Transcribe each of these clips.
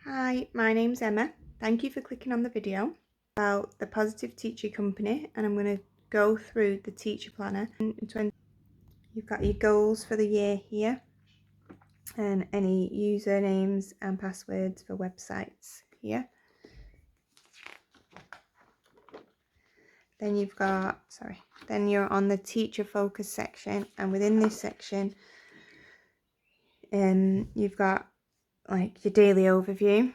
Hi, my name's Emma. Thank you for clicking on the video about the Positive Teacher Company, and I'm going to go through the teacher planner. You've got your goals for the year here and any usernames and passwords for websites here. Then then you're on the teacher focus section, and within this section you've got like your daily overview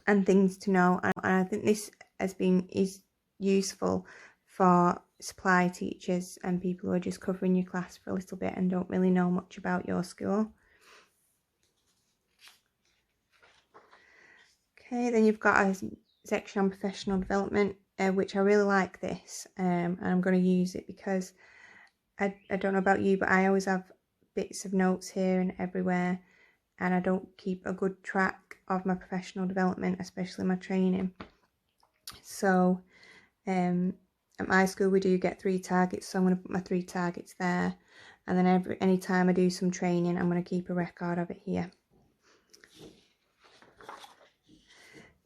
and things to know, and I think this is useful for supply teachers and people who are just covering your class for a little bit and don't really know much about your school. Okay, then you've got a section on professional development, which I really like this, and I'm going to use it because I don't know about you, but I always have bits of notes here and everywhere, and I don't keep a good track of my professional development, especially my training. So at my school we do get 3 targets, so I'm going to put my 3 targets there, and then any time I do some training I'm going to keep a record of it here.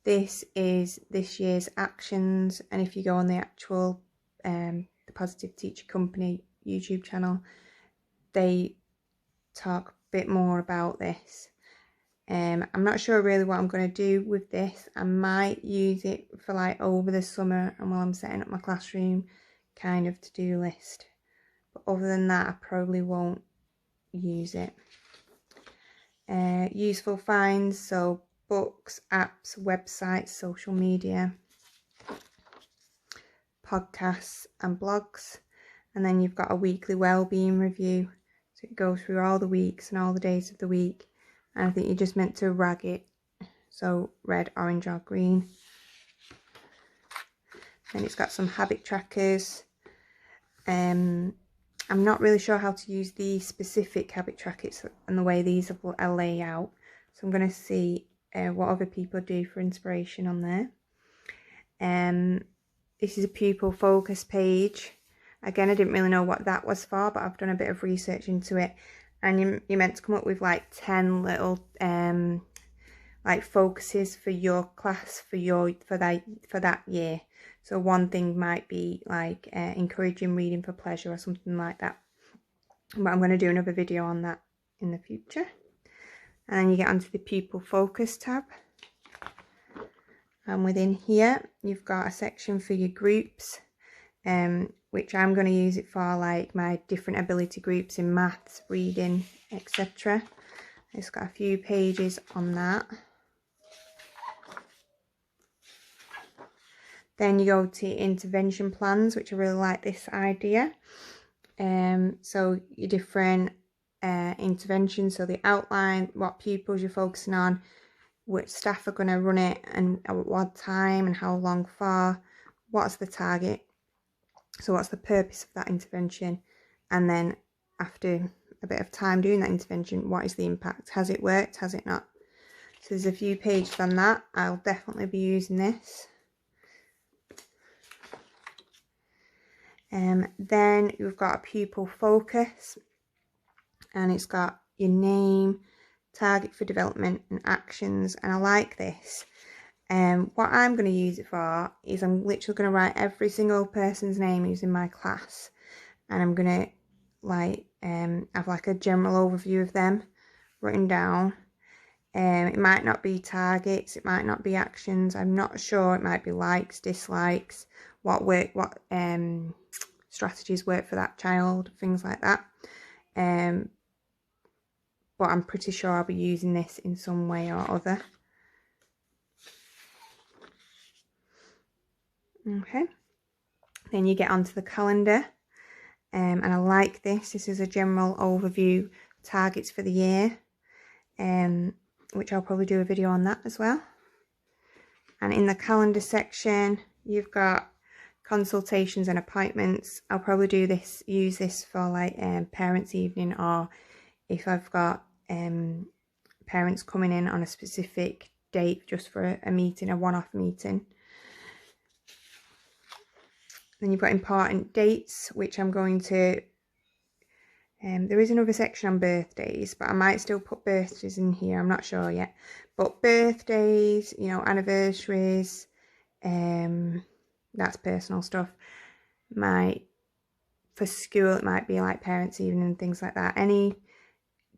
This is this year's actions, and if you go on the actual the Positive Teacher Company YouTube channel, they talk a bit more about this. I'm not sure really what I'm going to do with this. I might use it for like over the summer and while I'm setting up my classroom kind of to-do list, but other than that I probably won't use it. Useful finds, so books, apps, websites, social media, podcasts and blogs. And then you've got a weekly wellbeing review, so it goes through all the weeks and all the days of the week, and I think you're just meant to rag it, so red, orange or green. And it's got some habit trackers. I'm not really sure how to use the specific habit trackers and the way these are laid out, so I'm going to see what other people do for inspiration on there. This is a pupil focus page. Again, I didn't really know what that was for, but I've done a bit of research into it, and you're meant to come up with like 10 little like focuses for your class for that year. So one thing might be like encouraging reading for pleasure or something like that, but I'm going to do another video on that in the future. And then you get onto the pupil focus tab, and within here you've got a section for your groups, which I'm going to use it for like my different ability groups in maths, reading, etc. It's got a few pages on that. Then you go to intervention plans, which I really like this idea. So your different interventions, so the outline, what pupils you're focusing on, which staff are going to run it and at what time and how long for, what's the target, so what's the purpose of that intervention, and then after a bit of time doing that intervention, what is the impact, has it worked, has it not. So there's a few pages on that. I'll definitely be using this. Then you've got a pupil focus, and it's got your name, target for development and actions, and I like this. What I'm going to use it for is I'm literally going to write every single person's name who's in my class, and I'm going to like have like a general overview of them written down. It might not be targets, it might not be actions, I'm not sure. It might be likes, dislikes, what strategies work for that child, things like that. But I'm pretty sure I'll be using this in some way or other. Okay, then you get onto the calendar, and I like this. This is a general overview, targets for the year, which I'll probably do a video on that as well. And in the calendar section you've got consultations and appointments. I'll probably use this for like parents' evening, or if I've got parents coming in on a specific date just for a meeting, a one-off meeting. Then you've got important dates, which I'm going to There is another section on birthdays, but I might still put birthdays in here. I'm not sure yet. But birthdays, you know, anniversaries, that's personal stuff. For school, it might be like parents' evening and things like that. Any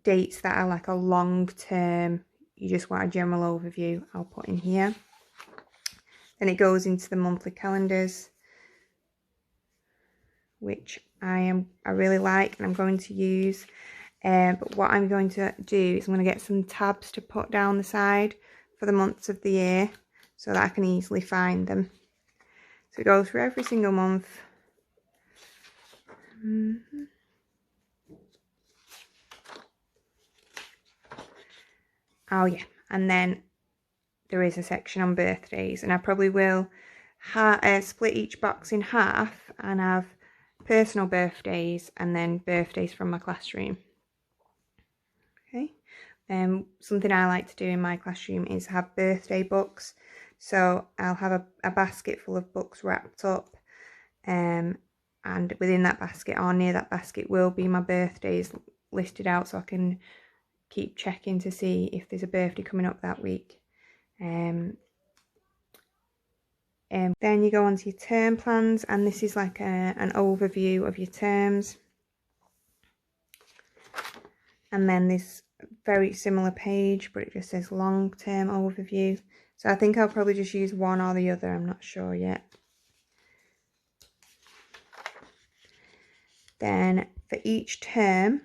dates that are like a long term, you just want a general overview, I'll put in here. Then it goes into the monthly calendars, which I really like and I'm going to use. But what I'm going to do is I'm going to get some tabs to put down the side for the months of the year so that I can easily find them. So it goes through every single month. Oh yeah, and then there is a section on birthdays, and I probably will split each box in half and have personal birthdays and then birthdays from my classroom. Okay, something I like to do in my classroom is have birthday books. So I'll have a basket full of books wrapped up, and within that basket or near that basket will be my birthdays listed out, so I can keep checking to see if there's a birthday coming up that week. Then you go on to your term plans, and this is like an overview of your terms. And then this very similar page, but it just says long-term overview. So I think I'll probably just use one or the other, I'm not sure yet. Then for each term,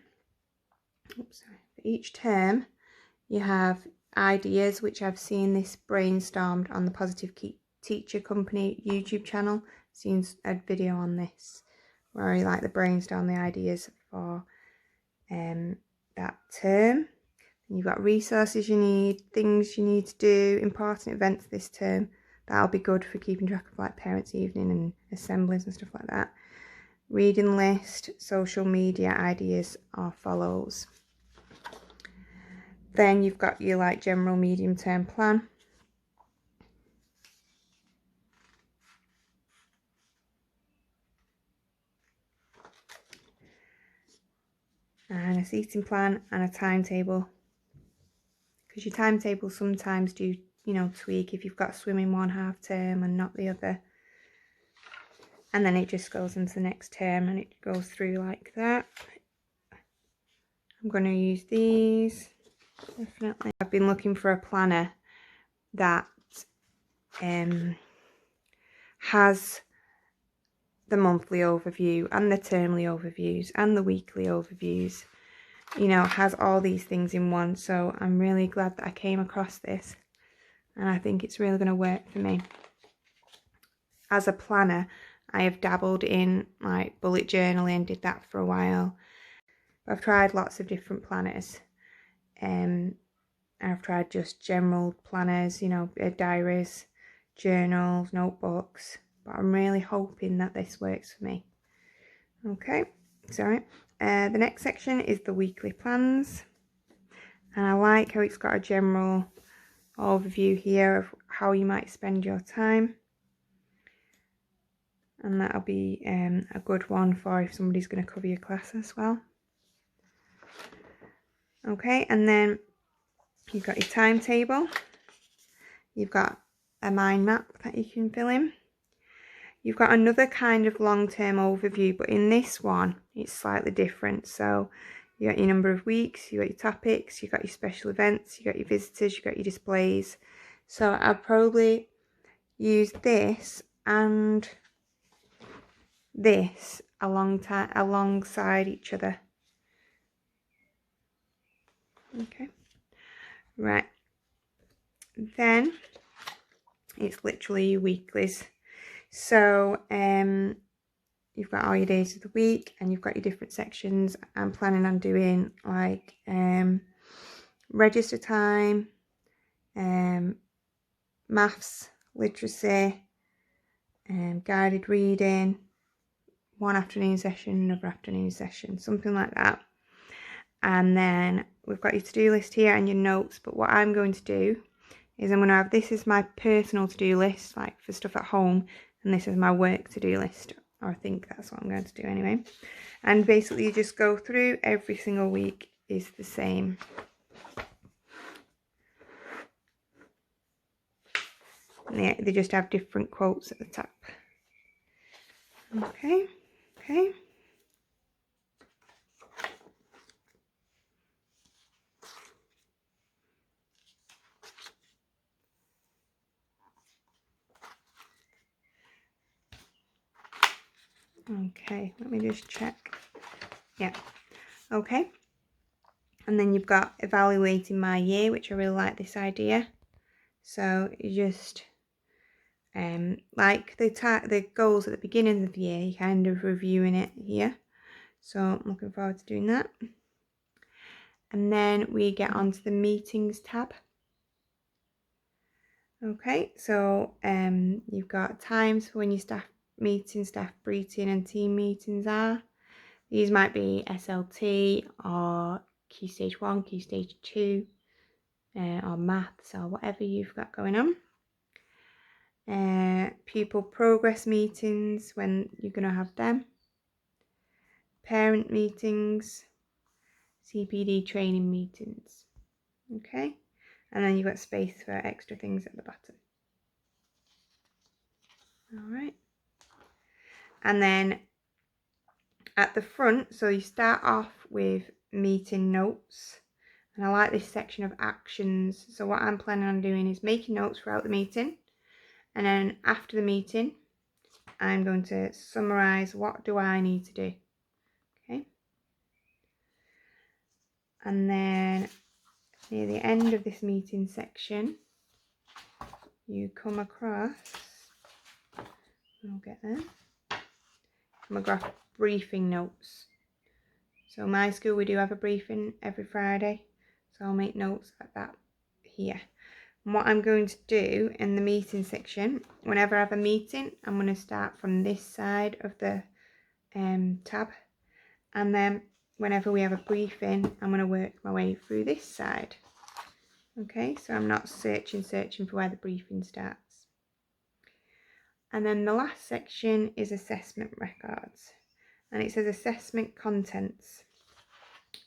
you have ideas, which I've seen this brainstormed on the Positive Teacher Company YouTube channel. Seen a video on this where I like to brainstorm the ideas for that term. And you've got resources you need, things you need to do, important events this term. That'll be good for keeping track of like parents' evening and assemblies and stuff like that. Reading list, social media ideas are follows. Then you've got your like general medium term plan. And a seating plan and a timetable. Because your timetable sometimes do, you know, tweak if you've got swimming one half term and not the other. And then it just goes into the next term and it goes through like that. I'm going to use these, definitely. I've been looking for a planner that has the monthly overview and the termly overviews and the weekly overviews. You know, has all these things in one. So I'm really glad that I came across this. And I think it's really going to work for me. As a planner, I have dabbled in like bullet journaling, did that for a while. I've tried lots of different planners. I've tried just general planners, you know, diaries, journals, notebooks. But I'm really hoping that this works for me. Okay, sorry. The next section is the weekly plans. And I like how it's got a general overview here of how you might spend your time. And that'll be a good one for if somebody's going to cover your class as well. Okay, and then you've got your timetable. You've got a mind map that you can fill in. You've got another kind of long-term overview, but in this one, it's slightly different. So you got your number of weeks, you got your topics, you got your special events, you got your visitors, you got your displays. So I'll probably use this and this alongside each other. Okay, right. Then it's literally your weeklies. So you've got all your days of the week and you've got your different sections. I'm planning on doing like register time, maths, literacy, guided reading, one afternoon session, another afternoon session, something like that. And then we've got your to-do list here and your notes. But what I'm going to do is I'm going to have this as my personal to-do list, like for stuff at home, and this is my work to-do list or I think that's what I'm going to do anyway. And basically you just go through every single week is the same. They just have different quotes at the top. Okay. Okay, let me just check. Yeah, okay. And then you've got evaluating my year, which I really like this idea. So you just like the goals at the beginning of the year, you're kind of reviewing it here. So I'm looking forward to doing that. And then we get onto the meetings tab. Okay, so you've got times for when your staff meeting, staff briefing and team meetings are. These might be SLT or Key Stage 1, Key Stage 2, or maths or whatever you've got going on. Pupil progress meetings, when you're going to have them. Parent meetings, CPD training meetings. Okay, and then you've got space for extra things at the bottom. Alright, and then at the front, so you start off with meeting notes, and I like this section of actions. So what I'm planning on doing is making notes throughout the meeting, and then after the meeting I'm going to summarize what do I need to do. Okay, and then near the end of this meeting section you come across, I'll get there, come across briefing notes. So my school, we do have a briefing every Friday, so I'll make notes like that here. And what I'm going to do in the meeting section, whenever I have a meeting, I'm going to start from this side of the tab, and then whenever we have a briefing I'm going to work my way through this side. Okay, so I'm not searching for where the briefing starts. And then the last section is assessment records, and it says assessment contents,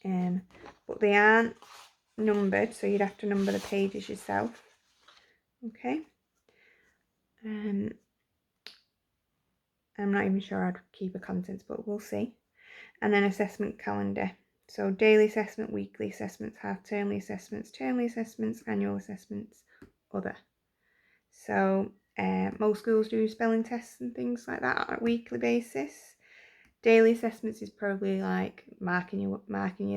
but they aren't numbered, so you'd have to number the pages yourself. Okay, I'm not even sure I'd keep a contents, but we'll see. And then assessment calendar, so daily assessment, weekly assessments, half-termly assessments, termly assessments, annual assessments, other. So most schools do spelling tests and things like that on a weekly basis. Daily assessments is probably like marking your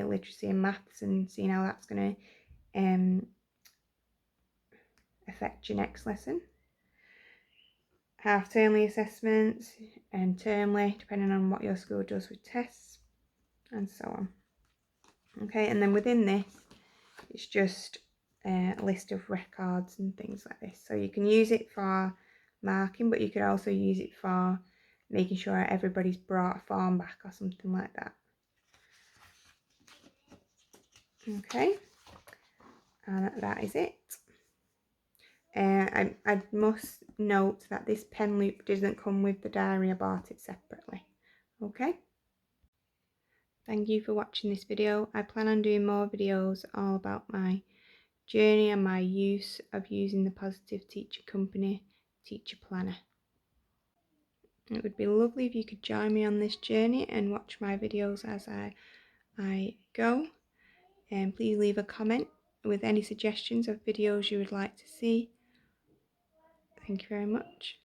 literacy and maths and seeing how that's going to affect your next lesson. Half-termly assessments and termly, depending on what your school does with tests, and so on. Okay, and then within this it's just a list of records and things like this. So you can use it for marking, but you could also use it for making sure everybody's brought a form back or something like that. Okay, and that is it. I must note that this pen loop doesn't come with the diary. I bought it separately. Okay, thank you for watching this video. I plan on doing more videos all about my journey and my use of using the Positive Teacher Company Teacher Planner. It would be lovely if you could join me on this journey and watch my videos as I go. And please leave a comment with any suggestions of videos you would like to see. Thank you very much.